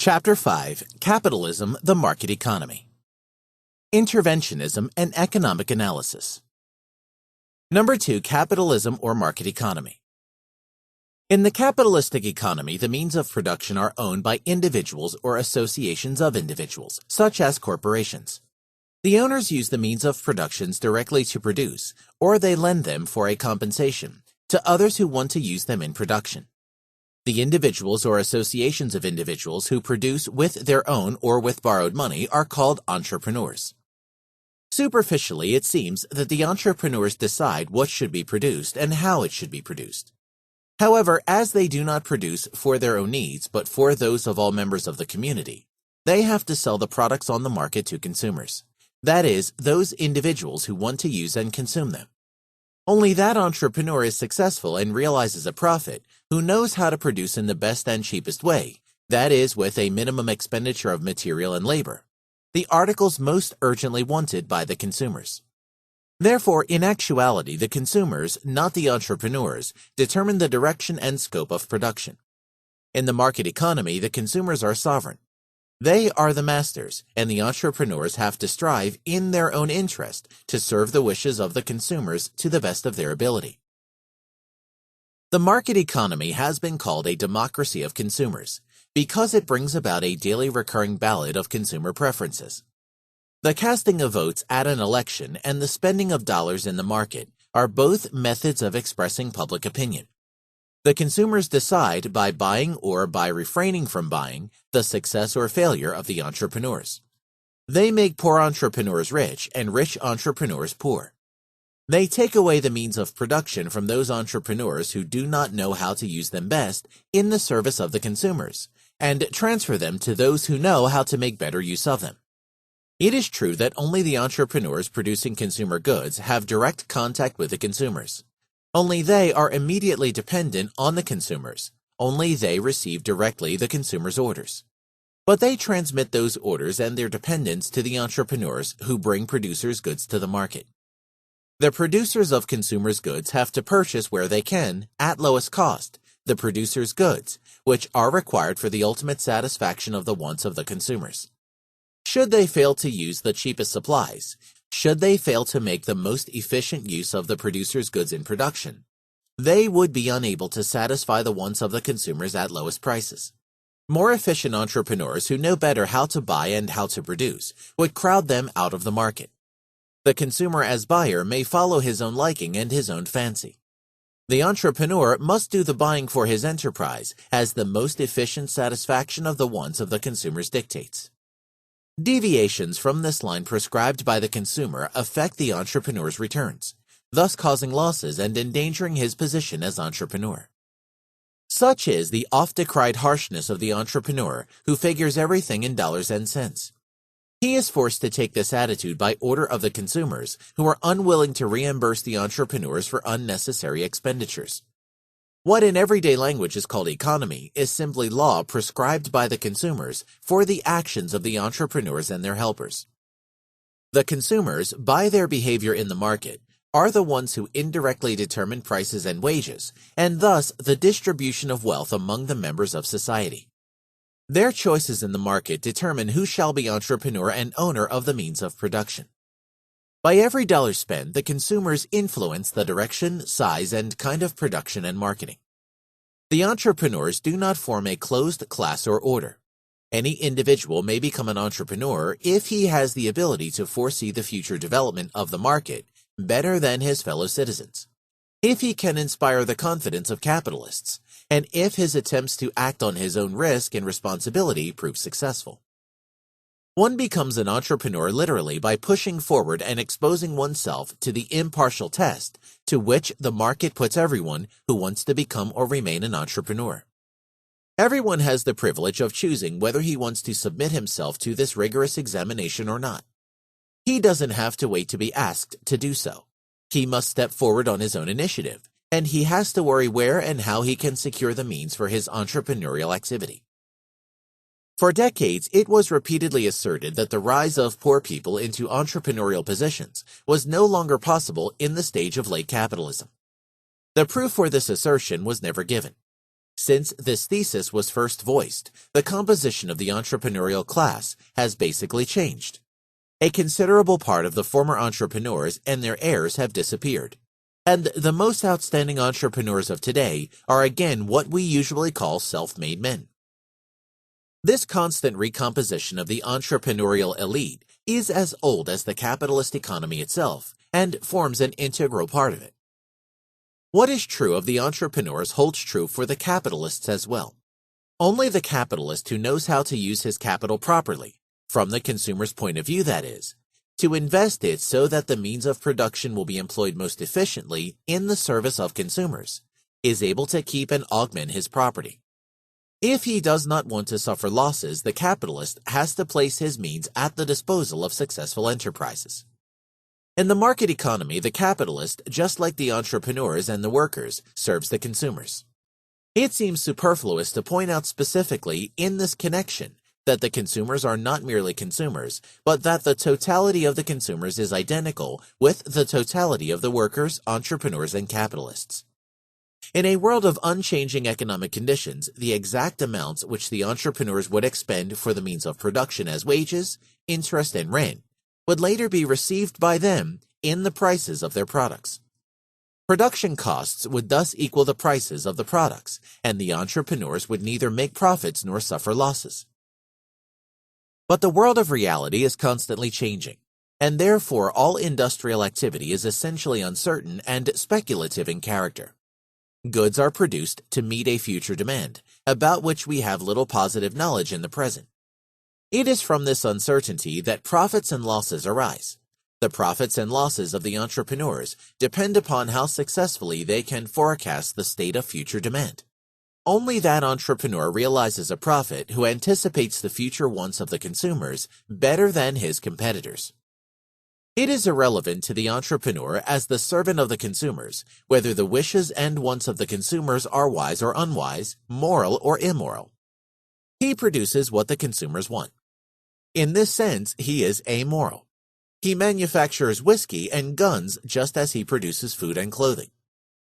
Chapter 5, Capitalism, the Market Economy. Interventionism and Economic Analysis. Number 2, Capitalism or Market Economy. In the capitalistic economy, the means of production are owned by individuals or associations of individuals, such as corporations. The owners use the means of productions directly to produce, or they lend them for a compensation to others who want to use them in production. The individuals or associations of individuals who produce with their own or with borrowed money are called entrepreneurs. Superficially, it seems that the entrepreneurs decide what should be produced and how it should be produced. However, as they do not produce for their own needs but for those of all members of the community, they have to sell the products on the market to consumers. That is, those individuals who want to use and consume them. Only that entrepreneur is successful and realizes a profit who knows how to produce in the best and cheapest way, that is, with a minimum expenditure of material and labor, the articles most urgently wanted by the consumers. Therefore, in actuality, the consumers, not the entrepreneurs, determine the direction and scope of production. In the market economy, the consumers are sovereign. They are the masters, and the entrepreneurs have to strive in their own interest to serve the wishes of the consumers to the best of their ability. The market economy has been called a democracy of consumers because it brings about a daily recurring ballot of consumer preferences. The casting of votes at an election and the spending of dollars in the market are both methods of expressing public opinion. The consumers decide by buying or by refraining from buying the success or failure of the entrepreneurs. They make poor entrepreneurs rich and rich entrepreneurs poor. They take away the means of production from those entrepreneurs who do not know how to use them best in the service of the consumers, and transfer them to those who know how to make better use of them. It is true that only the entrepreneurs producing consumer goods have direct contact with the consumers. Only they are immediately dependent on the consumers. Only they receive directly the consumers' orders. But they transmit those orders and their dependence to the entrepreneurs who bring producers' goods to the market. The producers of consumers' goods have to purchase where they can, at lowest cost, the producers' goods, which are required for the ultimate satisfaction of the wants of the consumers. Should they fail to use the cheapest supplies, should they fail to make the most efficient use of the producers' goods in production, they would be unable to satisfy the wants of the consumers at lowest prices. More efficient entrepreneurs who know better how to buy and how to produce would crowd them out of the market. The consumer as buyer may follow his own liking and his own fancy. The entrepreneur must do the buying for his enterprise as the most efficient satisfaction of the wants of the consumers dictates. Deviations from this line prescribed by the consumer affect the entrepreneur's returns, thus causing losses and endangering his position as entrepreneur. Such is the oft-decried harshness of the entrepreneur who figures everything in dollars and cents. He is forced to take this attitude by order of the consumers who are unwilling to reimburse the entrepreneurs for unnecessary expenditures. What in everyday language is called economy is simply law prescribed by the consumers for the actions of the entrepreneurs and their helpers. The consumers, by their behavior in the market, are the ones who indirectly determine prices and wages, and thus the distribution of wealth among the members of society. Their choices in the market determine who shall be entrepreneur and owner of the means of production. By every dollar spent, the consumers influence the direction, size, and kind of production and marketing. The entrepreneurs do not form a closed class or order. Any individual may become an entrepreneur if he has the ability to foresee the future development of the market better than his fellow citizens, if he can inspire the confidence of capitalists, and if his attempts to act on his own risk and responsibility prove successful. One becomes an entrepreneur literally by pushing forward and exposing oneself to the impartial test to which the market puts everyone who wants to become or remain an entrepreneur. Everyone has the privilege of choosing whether he wants to submit himself to this rigorous examination or not. He doesn't have to wait to be asked to do so. He must step forward on his own initiative, and he has to worry where and how he can secure the means for his entrepreneurial activity. For decades, it was repeatedly asserted that the rise of poor people into entrepreneurial positions was no longer possible in the stage of late capitalism. The proof for this assertion was never given. Since this thesis was first voiced, the composition of the entrepreneurial class has basically changed. A considerable part of the former entrepreneurs and their heirs have disappeared, and the most outstanding entrepreneurs of today are again what we usually call self-made men. This constant recomposition of the entrepreneurial elite is as old as the capitalist economy itself and forms an integral part of it. What is true of the entrepreneurs holds true for the capitalists as well. Only the capitalist who knows how to use his capital properly, from the consumer's point of view that is, to invest it so that the means of production will be employed most efficiently in the service of consumers, is able to keep and augment his property. If he does not want to suffer losses, the capitalist has to place his means at the disposal of successful enterprises. In the market economy, the capitalist, just like the entrepreneurs and the workers, serves the consumers. It seems superfluous to point out specifically in this connection that the consumers are not merely consumers, but that the totality of the consumers is identical with the totality of the workers, entrepreneurs, and capitalists. In a world of unchanging economic conditions, the exact amounts which the entrepreneurs would expend for the means of production as wages, interest, and rent would later be received by them in the prices of their products. Production costs would thus equal the prices of the products, and the entrepreneurs would neither make profits nor suffer losses. But the world of reality is constantly changing, and therefore all industrial activity is essentially uncertain and speculative in character. Goods are produced to meet a future demand, about which we have little positive knowledge in the present. It is from this uncertainty that profits and losses arise. The profits and losses of the entrepreneurs depend upon how successfully they can forecast the state of future demand. Only that entrepreneur realizes a profit who anticipates the future wants of the consumers better than his competitors. It is irrelevant to the entrepreneur as the servant of the consumers whether the wishes and wants of the consumers are wise or unwise, moral or immoral. He produces what the consumers want. In this sense, he is amoral. He manufactures whiskey and guns just as he produces food and clothing.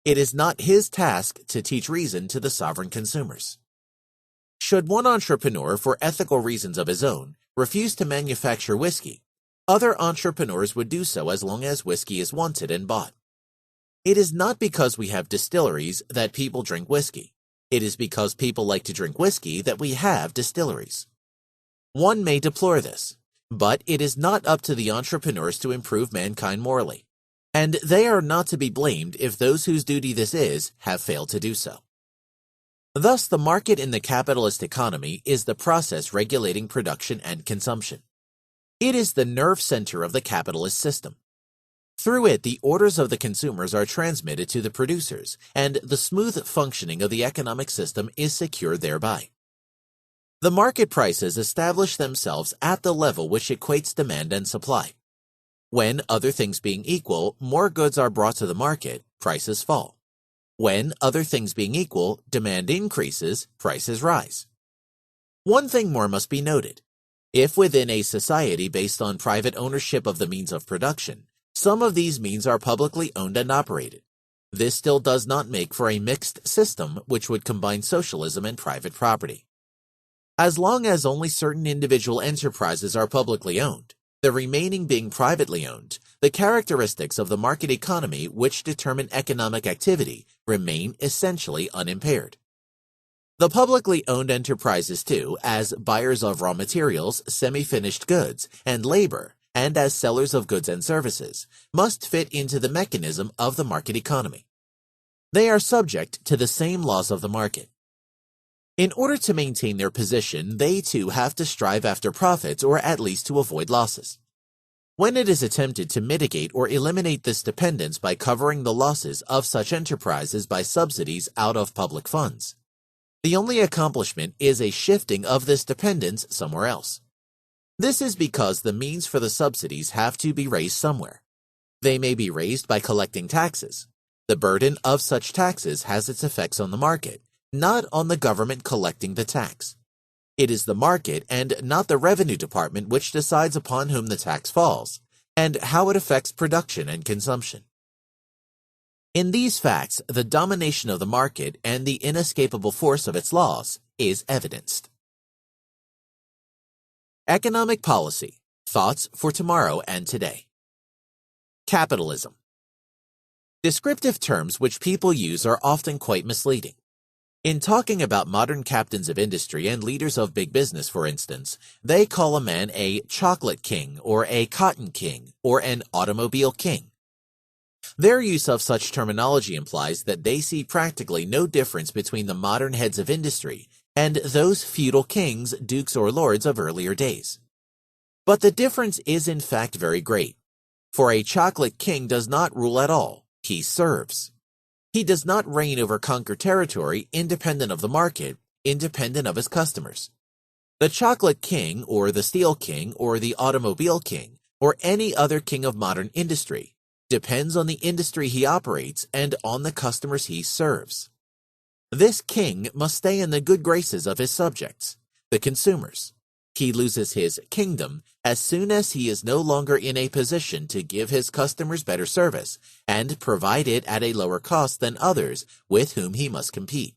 It is not his task to teach reason to the sovereign consumers. Should one entrepreneur, for ethical reasons of his own, refuse to manufacture whiskey, other entrepreneurs would do so as long as whiskey is wanted and bought. It is not because we have distilleries that people drink whiskey. It is because people like to drink whiskey that we have distilleries. One may deplore this, but it is not up to the entrepreneurs to improve mankind morally, and they are not to be blamed if those whose duty this is have failed to do so. Thus, the market in the capitalist economy is the process regulating production and consumption. It is the nerve center of the capitalist system. Through it, the orders of the consumers are transmitted to the producers, and the smooth functioning of the economic system is secured thereby. The market prices establish themselves at the level which equates demand and supply. When, other things being equal, more goods are brought to the market, prices fall. When, other things being equal, demand increases, prices rise. One thing more must be noted. If within a society based on private ownership of the means of production, some of these means are publicly owned and operated, this still does not make for a mixed system which would combine socialism and private property. As long as only certain individual enterprises are publicly owned, the remaining being privately owned, the characteristics of the market economy which determine economic activity remain essentially unimpaired. The publicly owned enterprises too, as buyers of raw materials, semi-finished goods, and labor, and as sellers of goods and services, must fit into the mechanism of the market economy. They are subject to the same laws of the market. In order to maintain their position, they too have to strive after profits or at least to avoid losses. When it is attempted to mitigate or eliminate this dependence by covering the losses of such enterprises by subsidies out of public funds, the only accomplishment is a shifting of this dependence somewhere else. This is because the means for the subsidies have to be raised somewhere. They may be raised by collecting taxes. The burden of such taxes has its effects on the market, not on the government collecting the tax. It is the market and not the revenue department which decides upon whom the tax falls and how it affects production and consumption. In these facts, the domination of the market and the inescapable force of its laws is evidenced. Economic policy, thoughts for tomorrow and today. Capitalism. Descriptive terms which people use are often quite misleading. In talking about modern captains of industry and leaders of big business, for instance, they call a man a chocolate king or a cotton king or an automobile king. Their use of such terminology implies that they see practically no difference between the modern heads of industry and those feudal kings, dukes, or lords of earlier days. But the difference is in fact very great, for a chocolate king does not rule at all, he serves. He does not reign over conquered territory independent of the market, independent of his customers. The chocolate king, or the steel king, or the automobile king, or any other king of modern industry, depends on the industry he operates and on the customers he serves. This king must stay in the good graces of his subjects, the consumers. He loses his kingdom as soon as he is no longer in a position to give his customers better service and provide it at a lower cost than others with whom he must compete.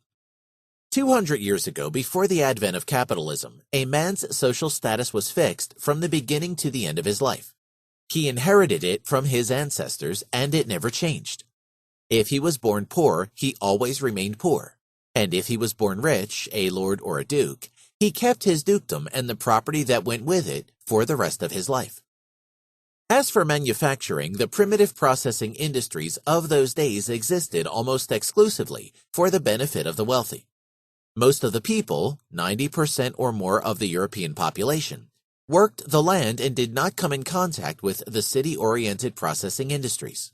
200 years ago, before the advent of capitalism, a man's social status was fixed from the beginning to the end of his life. He inherited it from his ancestors, and it never changed. If he was born poor, he always remained poor. And if he was born rich, a lord or a duke, he kept his dukedom and the property that went with it for the rest of his life. As for manufacturing, the primitive processing industries of those days existed almost exclusively for the benefit of the wealthy. Most of the people, 90% or more of the European population, worked the land and did not come in contact with the city-oriented processing industries.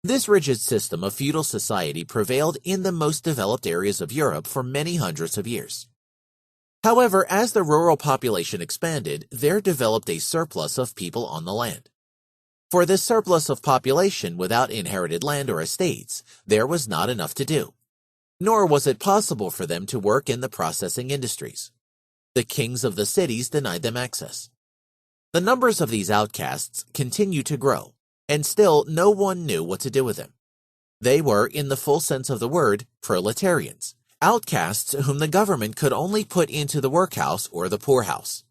This rigid system of feudal society prevailed in the most developed areas of Europe for many hundreds of years. However, as the rural population expanded, there developed a surplus of people on the land. For this surplus of population without inherited land or estates, there was not enough to do, nor was it possible for them to work in the processing industries. The kings of the cities denied them access. The numbers of these outcasts continued to grow, and still no one knew what to do with them. They were, in the full sense of the word, proletarians, outcasts whom the government could only put into the workhouse or the poorhouse.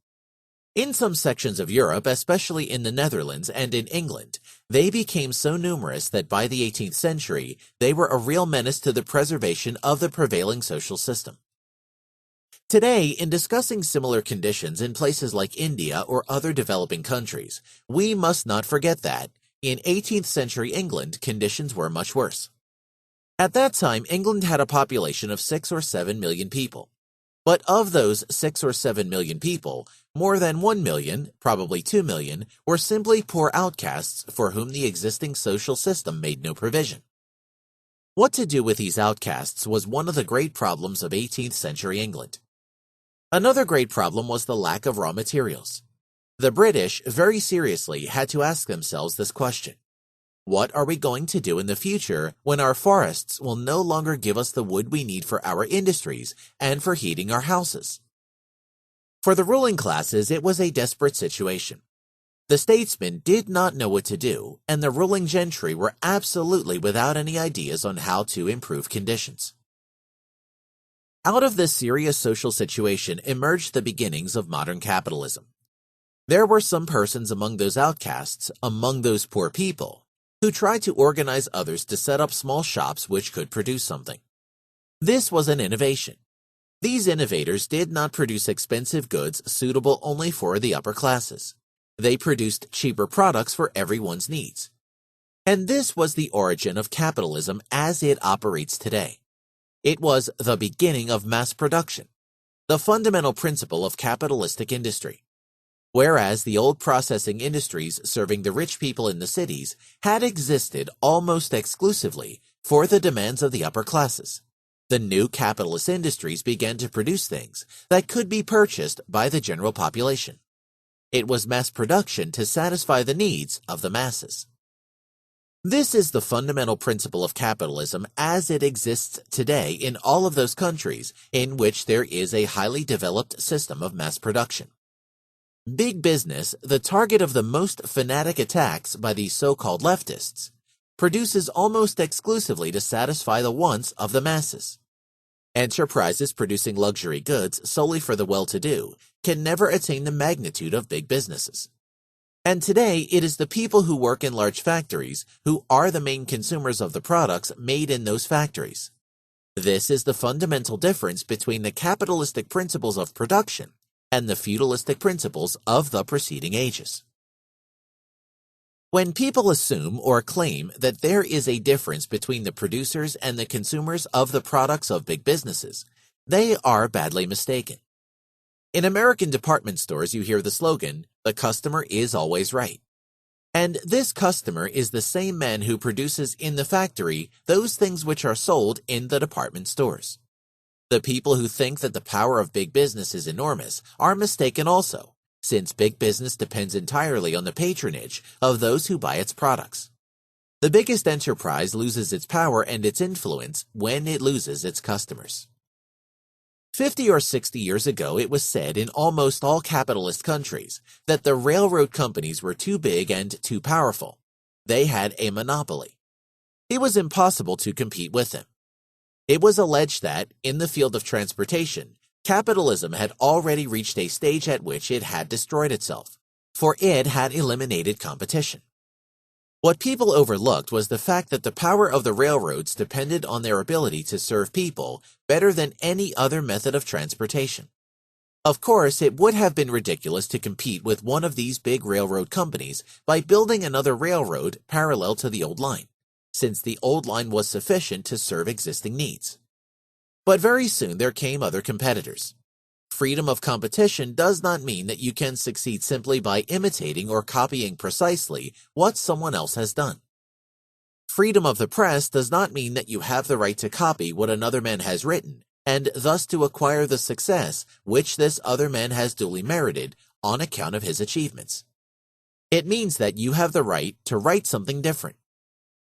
In some sections of Europe, especially in the Netherlands and in England, they became so numerous that by the 18th century, they were a real menace to the preservation of the prevailing social system. Today, in discussing similar conditions in places like India or other developing countries, we must not forget that, in 18th century England, conditions were much worse. At that time, England had a population of 6 or 7 million people. But of those 6 or 7 million people, more than 1 million, probably 2 million, were simply poor outcasts for whom the existing social system made no provision. What to do with these outcasts was one of the great problems of 18th century England. Another great problem was the lack of raw materials. The British very seriously had to ask themselves this question: what are we going to do in the future when our forests will no longer give us the wood we need for our industries and for heating our houses? For the ruling classes, it was a desperate situation. The statesmen did not know what to do, and the ruling gentry were absolutely without any ideas on how to improve conditions. Out of this serious social situation emerged the beginnings of modern capitalism. There were some persons among those outcasts, among those poor people, who tried to organize others to set up small shops which could produce something. This was an innovation. These innovators did not produce expensive goods suitable only for the upper classes. They produced cheaper products for everyone's needs. And this was the origin of capitalism as it operates today. It was the beginning of mass production, the fundamental principle of capitalistic industry. Whereas the old processing industries serving the rich people in the cities had existed almost exclusively for the demands of the upper classes, the new capitalist industries began to produce things that could be purchased by the general population. It was mass production to satisfy the needs of the masses. This is the fundamental principle of capitalism as it exists today in all of those countries in which there is a highly developed system of mass production. Big business, the target of the most fanatic attacks by these so-called leftists, produces almost exclusively to satisfy the wants of the masses. Enterprises producing luxury goods solely for the well-to-do can never attain the magnitude of big businesses. And today, it is the people who work in large factories who are the main consumers of the products made in those factories. This is the fundamental difference between the capitalistic principles of production and the feudalistic principles of the preceding ages. When people assume or claim that there is a difference between the producers and the consumers of the products of big businesses, they are badly mistaken. In American department stores, you hear the slogan, "The customer is always right." And this customer is the same man who produces in the factory those things which are sold in the department stores. The people who think that the power of big business is enormous are mistaken also, since big business depends entirely on the patronage of those who buy its products. The biggest enterprise loses its power and its influence when it loses its customers. 50 or 60 years ago, it was said in almost all capitalist countries that the railroad companies were too big and too powerful. They had a monopoly. It was impossible to compete with them. It was alleged that, in the field of transportation, capitalism had already reached a stage at which it had destroyed itself, for it had eliminated competition. What people overlooked was the fact that the power of the railroads depended on their ability to serve people better than any other method of transportation. Of course, it would have been ridiculous to compete with one of these big railroad companies by building another railroad parallel to the old line, since the old line was sufficient to serve existing needs. But very soon there came other competitors. Freedom of competition does not mean that you can succeed simply by imitating or copying precisely what someone else has done. Freedom of the press does not mean that you have the right to copy what another man has written, and thus to acquire the success which this other man has duly merited on account of his achievements. It means that you have the right to write something different.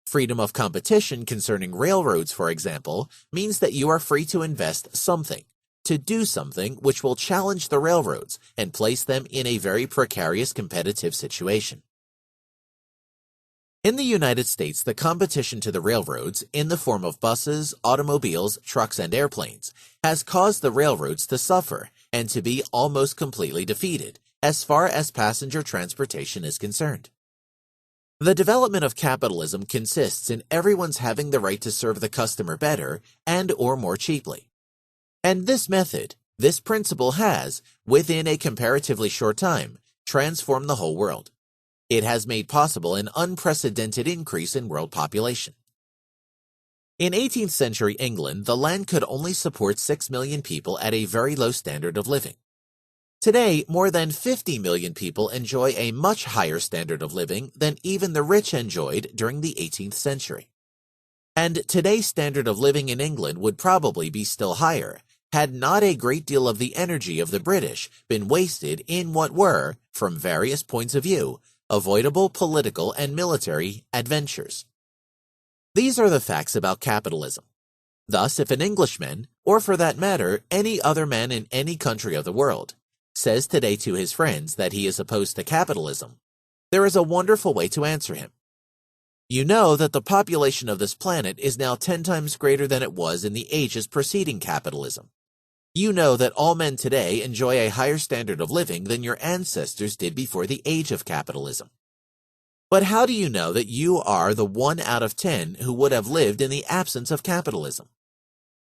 Freedom of competition concerning railroads, for example, means that you are free to invest something, to do something which will challenge the railroads and place them in a very precarious competitive situation. In the United States, the competition to the railroads, in the form of buses, automobiles, trucks, and airplanes, has caused the railroads to suffer and to be almost completely defeated, as far as passenger transportation is concerned. The development of capitalism consists in everyone's having the right to serve the customer better and or more cheaply. And this method, this principle has, within a comparatively short time, transformed the whole world. It has made possible an unprecedented increase in world population. In 18th century England, the land could only support 6 million people at a very low standard of living. Today, more than 50 million people enjoy a much higher standard of living than even the rich enjoyed during the 18th century. And today's standard of living in England would probably be still higher, had not a great deal of the energy of the British been wasted in what were, from various points of view, avoidable political and military adventures. These are the facts about capitalism. Thus, if an Englishman, or for that matter, any other man in any country of the world, says today to his friends that he is opposed to capitalism, there is a wonderful way to answer him. You know that the population of this planet is now 10 times greater than it was in the ages preceding capitalism. You know that all men today enjoy a higher standard of living than your ancestors did before the age of capitalism. But how do you know that you are the 1 out of 10 who would have lived in the absence of capitalism?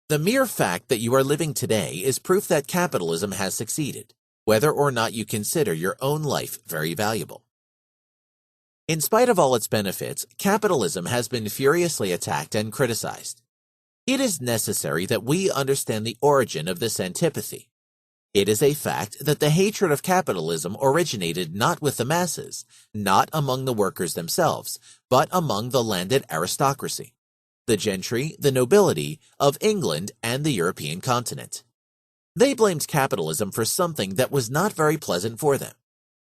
The mere fact that you are living today is proof that capitalism has succeeded, whether or not you consider your own life very valuable. In spite of all its benefits, capitalism has been furiously attacked and criticized. It is necessary that we understand the origin of this antipathy. It is a fact that the hatred of capitalism originated not with the masses, not among the workers themselves, but among the landed aristocracy, the gentry, the nobility of England and the European continent. They blamed capitalism for something that was not very pleasant for them.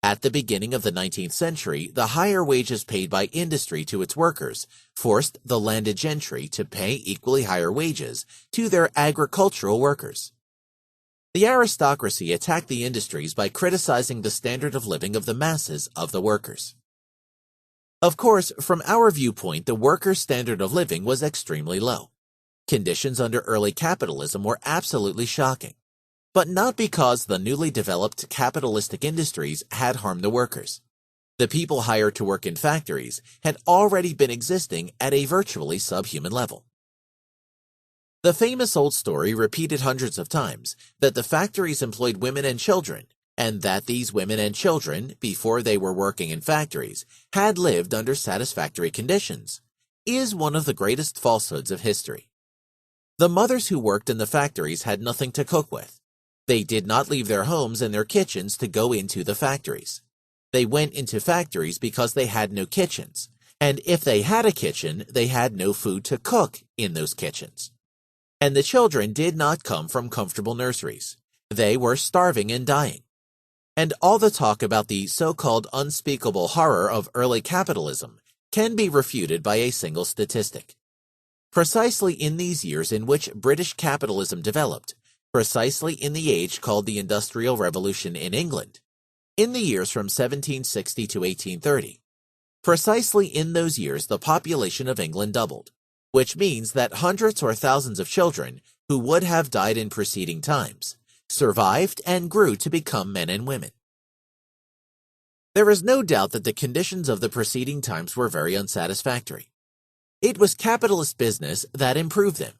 At the beginning of the 19th century, the higher wages paid by industry to its workers forced the landed gentry to pay equally higher wages to their agricultural workers. The aristocracy attacked the industries by criticizing the standard of living of the masses of the workers. Of course, from our viewpoint, the workers' standard of living was extremely low. Conditions under early capitalism were absolutely shocking, but not because the newly developed capitalistic industries had harmed the workers. The people hired to work in factories had already been existing at a virtually subhuman level. The famous old story, repeated hundreds of times, that the factories employed women and children, and that these women and children, before they were working in factories, had lived under satisfactory conditions, is one of the greatest falsehoods of history. The mothers who worked in the factories had nothing to cook with. They did not leave their homes and their kitchens to go into the factories. They went into factories because they had no kitchens, and if they had a kitchen, they had no food to cook in those kitchens. And the children did not come from comfortable nurseries. They were starving and dying. And all the talk about the so-called unspeakable horror of early capitalism can be refuted by a single statistic. Precisely in these years in which British capitalism developed, precisely in the age called the Industrial Revolution in England, in the years from 1760 to 1830, precisely in those years the population of England doubled, which means that hundreds or thousands of children who would have died in preceding times survived and grew to become men and women. There is no doubt that the conditions of the preceding times were very unsatisfactory. It was capitalist business that improved them.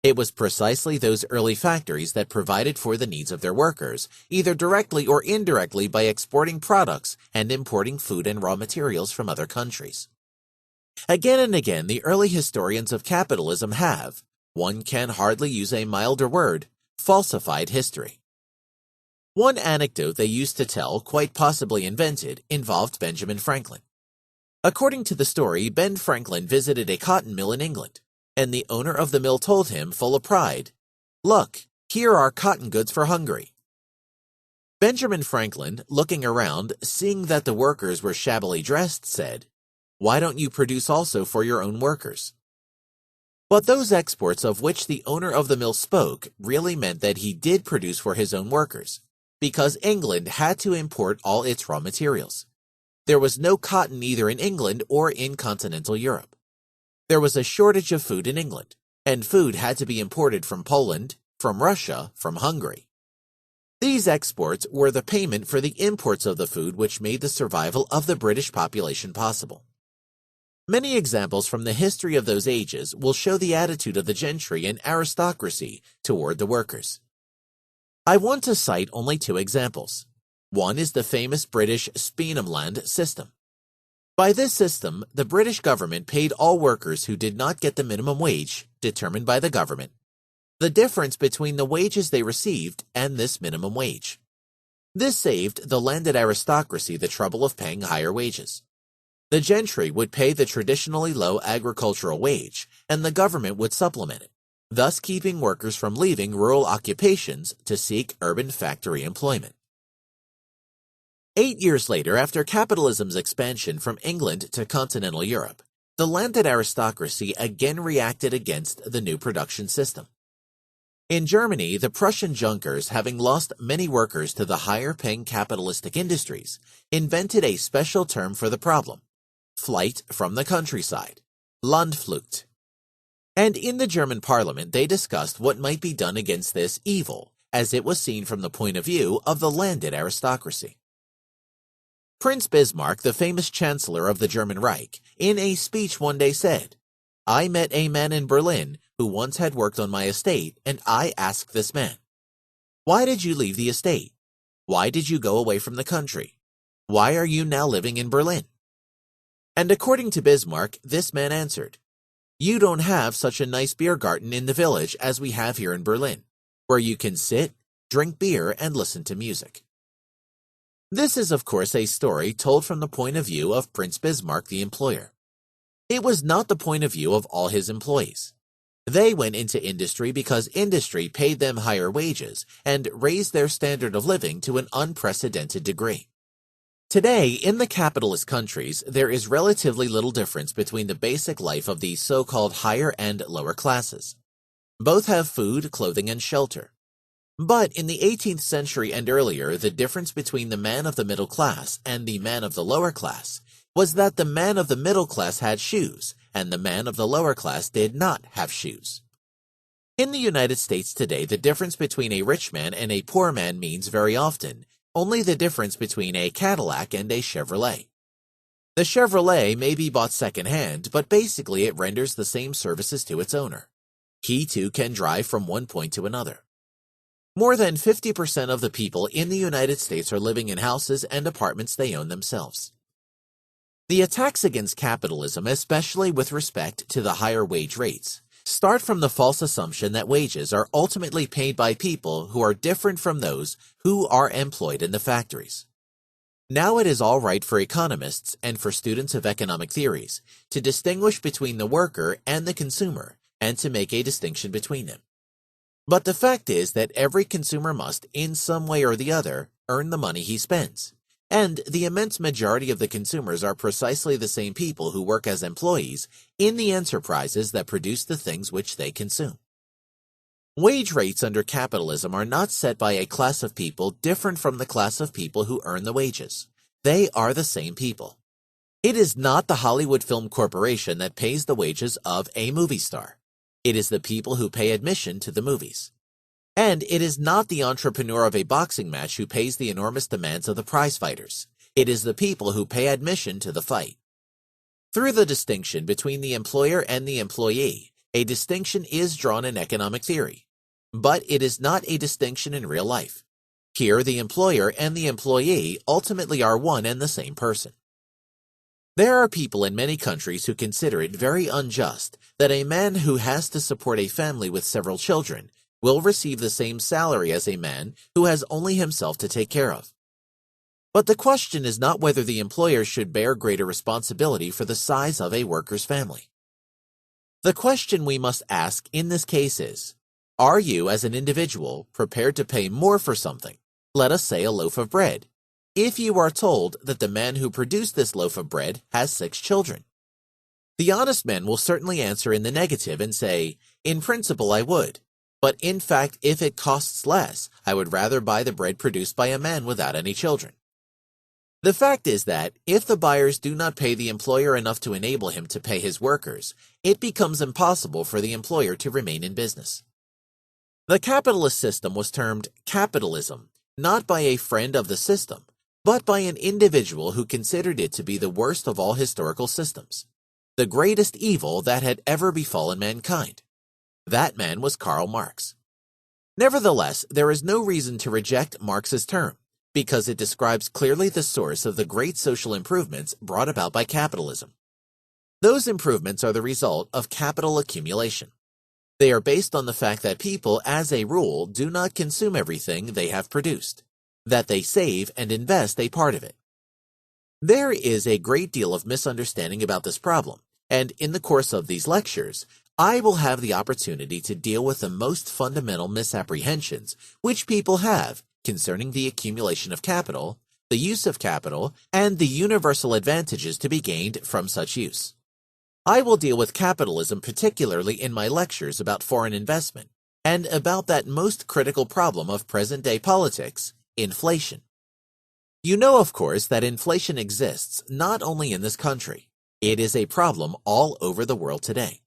It was precisely those early factories that provided for the needs of their workers, either directly or indirectly by exporting products and importing food and raw materials from other countries. Again and again, the early historians of capitalism have, one can hardly use a milder word, falsified history. One anecdote they used to tell, quite possibly invented, involved Benjamin Franklin. According to the story, Ben Franklin visited a cotton mill in England, and the owner of the mill told him, full of pride, "Look, here are cotton goods for Hungary." Benjamin Franklin, looking around, seeing that the workers were shabbily dressed, said, "Why don't you produce also for your own workers?" But those exports of which the owner of the mill spoke really meant that he did produce for his own workers, because England had to import all its raw materials. There was no cotton either in England or in continental Europe. There was a shortage of food in England, and food had to be imported from Poland, from Russia, from Hungary. These exports were the payment for the imports of the food which made the survival of the British population possible. Many examples from the history of those ages will show the attitude of the gentry and aristocracy toward the workers. I want to cite only two examples. One is the famous British Speenamland system. By this system, the British government paid all workers who did not get the minimum wage, determined by the government, the difference between the wages they received and this minimum wage. This saved the landed aristocracy the trouble of paying higher wages. The gentry would pay the traditionally low agricultural wage, and the government would supplement it, thus keeping workers from leaving rural occupations to seek urban factory employment. 8 years later, after capitalism's expansion from England to continental Europe, the landed aristocracy again reacted against the new production system. In Germany, the Prussian Junkers, having lost many workers to the higher-paying capitalistic industries, invented a special term for the problem: flight from the countryside, Landflucht. And in the German parliament they discussed what might be done against this evil, as it was seen from the point of view of the landed aristocracy. Prince Bismarck, the famous chancellor of the German Reich, in a speech one day said, "I met a man in Berlin who once had worked on my estate, and I asked this man, 'Why did you leave the estate? Why did you go away from the country? Why are you now living in Berlin?' And according to Bismarck, this man answered, 'You don't have such a nice beer garden in the village as we have here in Berlin, where you can sit, drink beer, and listen to music.'" This is, of course, a story told from the point of view of Prince Bismarck, the employer. It was not the point of view of all his employees. They went into industry because industry paid them higher wages and raised their standard of living to an unprecedented degree. Today, in the capitalist countries, there is relatively little difference between the basic life of the so-called higher and lower classes. Both have food, clothing, and shelter. But in the 18th century and earlier, the difference between the man of the middle class and the man of the lower class was that the man of the middle class had shoes, and the man of the lower class did not have shoes. In the United States today, the difference between a rich man and a poor man means very often only the difference between a Cadillac and a Chevrolet. The Chevrolet may be bought second-hand, but basically it renders the same services to its owner. He too can drive from one point to another. More than 50% of the people in the United States are living in houses and apartments they own themselves. The attacks against capitalism, especially with respect to the higher wage rates, start from the false assumption that wages are ultimately paid by people who are different from those who are employed in the factories. Now it is all right for economists and for students of economic theories to distinguish between the worker and the consumer and to make a distinction between them. But the fact is that every consumer must, in some way or the other, earn the money he spends. And the immense majority of the consumers are precisely the same people who work as employees in the enterprises that produce the things which they consume. Wage rates under capitalism are not set by a class of people different from the class of people who earn the wages. They are the same people. It is not the Hollywood Film Corporation that pays the wages of a movie star. It is the people who pay admission to the movies. And it is not the entrepreneur of a boxing match who pays the enormous demands of the prize fighters. It is the people who pay admission to the fight. Through the distinction between the employer and the employee, a distinction is drawn in economic theory. But it is not a distinction in real life. Here, the employer and the employee ultimately are one and the same person. There are people in many countries who consider it very unjust that a man who has to support a family with several children will receive the same salary as a man who has only himself to take care of. But the question is not whether the employer should bear greater responsibility for the size of a worker's family. The question we must ask in this case is, are you as an individual prepared to pay more for something, let us say a loaf of bread, if you are told that the man who produced this loaf of bread has 6 children? The honest man will certainly answer in the negative and say, in principle I would, but in fact if it costs less, I would rather buy the bread produced by a man without any children. The fact is that if the buyers do not pay the employer enough to enable him to pay his workers, it becomes impossible for the employer to remain in business. The capitalist system was termed capitalism, not by a friend of the system, but by an individual who considered it to be the worst of all historical systems, the greatest evil that had ever befallen mankind. That man was Karl Marx. Nevertheless, there is no reason to reject Marx's term, because it describes clearly the source of the great social improvements brought about by capitalism. Those improvements are the result of capital accumulation. They are based on the fact that people, as a rule, do not consume everything they have produced, that they save and invest a part of it. There is a great deal of misunderstanding about this problem, and in the course of these lectures, I will have the opportunity to deal with the most fundamental misapprehensions which people have concerning the accumulation of capital, the use of capital, and the universal advantages to be gained from such use. I will deal with capitalism particularly in my lectures about foreign investment and about that most critical problem of present-day politics, inflation. You know, of course, that inflation exists not only in this country. It is a problem all over the world today.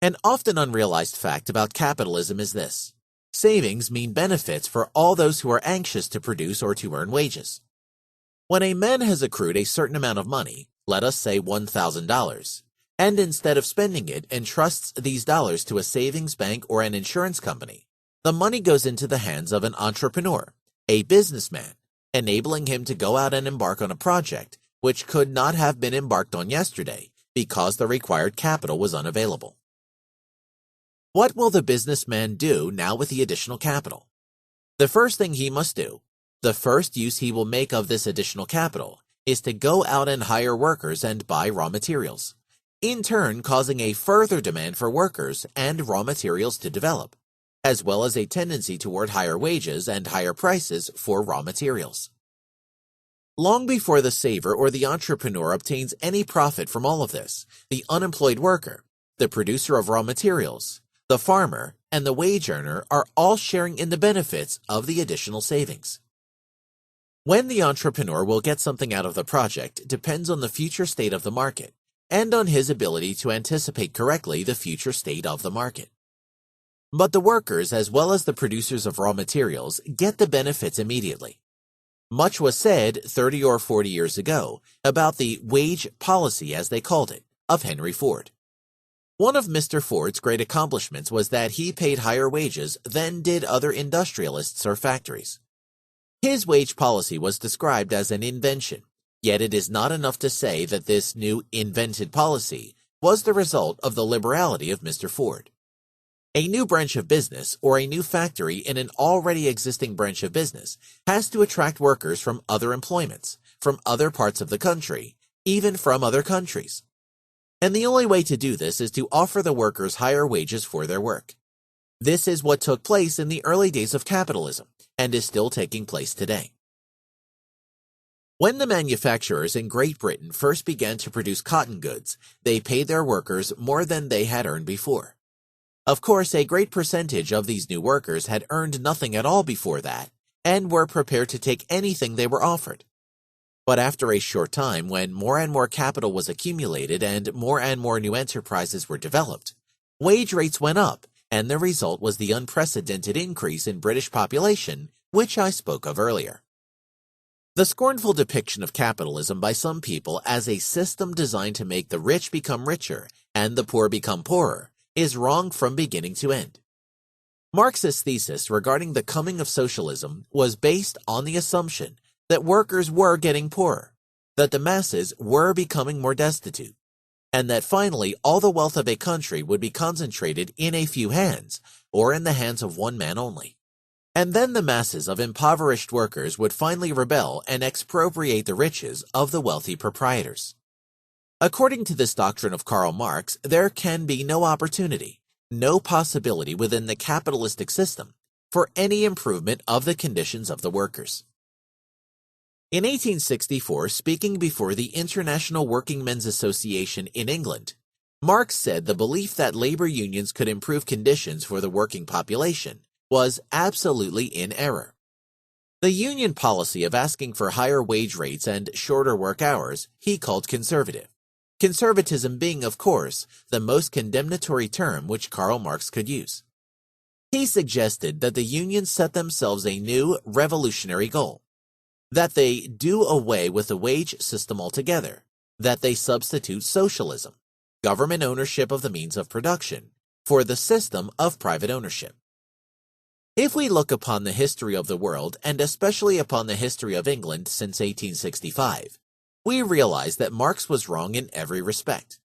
An often unrealized fact about capitalism is this: savings mean benefits for all those who are anxious to produce or to earn wages. When a man has accrued a certain amount of money, let us say $1,000, and instead of spending it entrusts these dollars to a savings bank or an insurance company, the money goes into the hands of an entrepreneur, a businessman, enabling him to go out and embark on a project which could not have been embarked on yesterday because the required capital was unavailable. What will the businessman do now with the additional capital? The first thing he must do, the first use he will make of this additional capital, is to go out and hire workers and buy raw materials, in turn causing a further demand for workers and raw materials to develop, as well as a tendency toward higher wages and higher prices for raw materials. Long before the saver or the entrepreneur obtains any profit from all of this, the unemployed worker, the producer of raw materials, the farmer, and the wage earner are all sharing in the benefits of the additional savings. When the entrepreneur will get something out of the project depends on the future state of the market and on his ability to anticipate correctly the future state of the market. But the workers, as well as the producers of raw materials, get the benefits immediately. Much was said 30 or 40 years ago about the wage policy, as they called it, of Henry Ford. One of Mr. Ford's great accomplishments was that he paid higher wages than did other industrialists or factories. His wage policy was described as an invention, yet it is not enough to say that this new invented policy was the result of the liberality of Mr. Ford. A new branch of business or a new factory in an already existing branch of business has to attract workers from other employments, from other parts of the country, even from other countries. And the only way to do this is to offer the workers higher wages for their work. This is what took place in the early days of capitalism and is still taking place today. When the manufacturers in Great Britain first began to produce cotton goods, they paid their workers more than they had earned before. Of course, a great percentage of these new workers had earned nothing at all before that and were prepared to take anything they were offered. But after a short time, when more and more capital was accumulated and more new enterprises were developed, wage rates went up, and the result was the unprecedented increase in British population, which I spoke of earlier. The scornful depiction of capitalism by some people as a system designed to make the rich become richer and the poor become poorer is wrong from beginning to end. Marx's thesis regarding the coming of socialism was based on the assumption that workers were getting poorer, that the masses were becoming more destitute, and that finally all the wealth of a country would be concentrated in a few hands, or in the hands of one man only. And then the masses of impoverished workers would finally rebel and expropriate the riches of the wealthy proprietors. According to this doctrine of Karl Marx, there can be no opportunity, no possibility within the capitalistic system for any improvement of the conditions of the workers. In 1864, speaking before the International Working Men's Association in England, Marx said the belief that labor unions could improve conditions for the working population was absolutely in error. The union policy of asking for higher wage rates and shorter work hours he called conservative. Conservatism being, of course, the most condemnatory term which Karl Marx could use. He suggested that the unions set themselves a new revolutionary goal, that they do away with the wage system altogether, that they substitute socialism, government ownership of the means of production, for the system of private ownership. If we look upon the history of the world, and especially upon the history of England since 1865, we realize that Marx was wrong in every respect.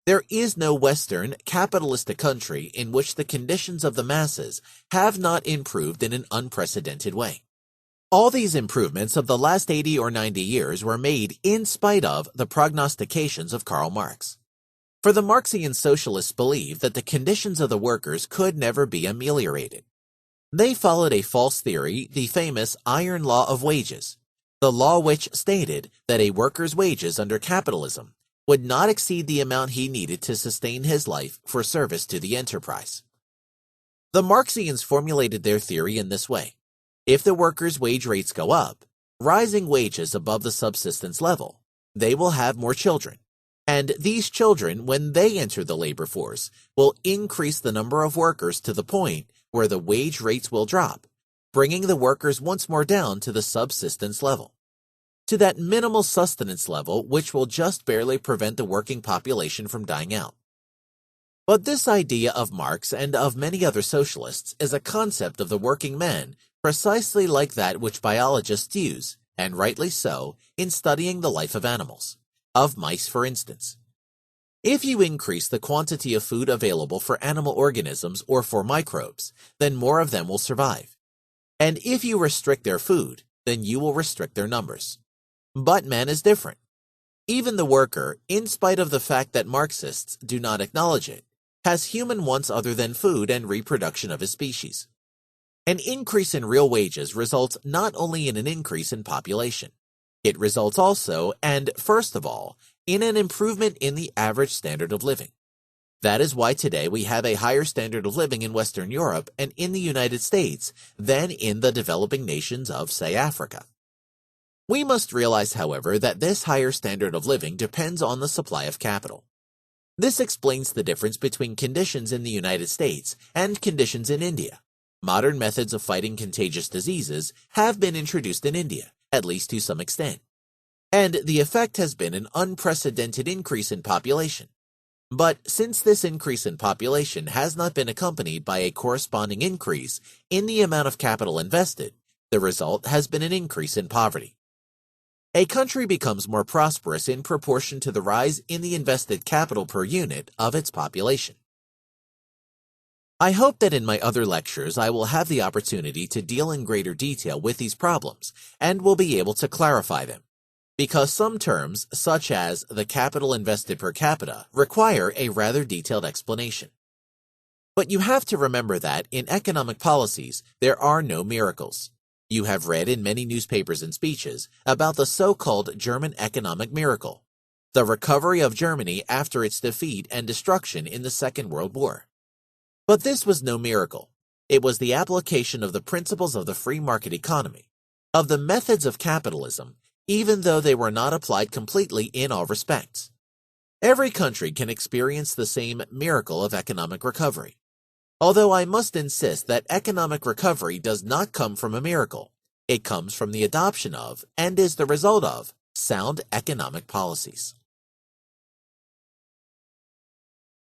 There is no Western capitalistic country in which the conditions of the masses have not improved in an unprecedented way. All these improvements of the last 80 or 90 years were made in spite of the prognostications of Karl Marx. For the Marxian socialists believed that the conditions of the workers could never be ameliorated. They followed a false theory, the famous iron law of wages, the law which stated that a worker's wages under capitalism would not exceed the amount he needed to sustain his life for service to the enterprise. The Marxians formulated their theory in this way. If the workers' wage rates go up, rising wages above the subsistence level, they will have more children, and these children, when they enter the labor force, will increase the number of workers to the point where the wage rates will drop, bringing the workers once more down to the subsistence level, to that minimal sustenance level which will just barely prevent the working population from dying out. But this idea of Marx and of many other socialists is a concept of the working man precisely like that which biologists use, and rightly so, in studying the life of animals, of mice for instance. If you increase the quantity of food available for animal organisms or for microbes, then more of them will survive. And if you restrict their food, then you will restrict their numbers. But man is different. Even the worker, in spite of the fact that Marxists do not acknowledge it, has human wants other than food and reproduction of his species. An increase in real wages results not only in an increase in population. It results also, and first of all, in an improvement in the average standard of living. That is why today we have a higher standard of living in Western Europe and in the United States than in the developing nations of, say, Africa. We must realize, however, that this higher standard of living depends on the supply of capital. This explains the difference between conditions in the United States and conditions in India. Modern methods of fighting contagious diseases have been introduced in India, at least to some extent. And the effect has been an unprecedented increase in population. But since this increase in population has not been accompanied by a corresponding increase in the amount of capital invested, the result has been an increase in poverty. A country becomes more prosperous in proportion to the rise in the invested capital per unit of its population. I hope that in my other lectures I will have the opportunity to deal in greater detail with these problems and will be able to clarify them, because some terms, such as the capital invested per capita, require a rather detailed explanation. But you have to remember that in economic policies there are no miracles. You have read in many newspapers and speeches about the so-called German economic miracle, the recovery of Germany after its defeat and destruction in the Second World War. But this was no miracle. It was the application of the principles of the free market economy, of the methods of capitalism, even though they were not applied completely in all respects. Every country can experience the same miracle of economic recovery. Although I must insist that economic recovery does not come from a miracle, it comes from the adoption of, and is the result of, sound economic policies.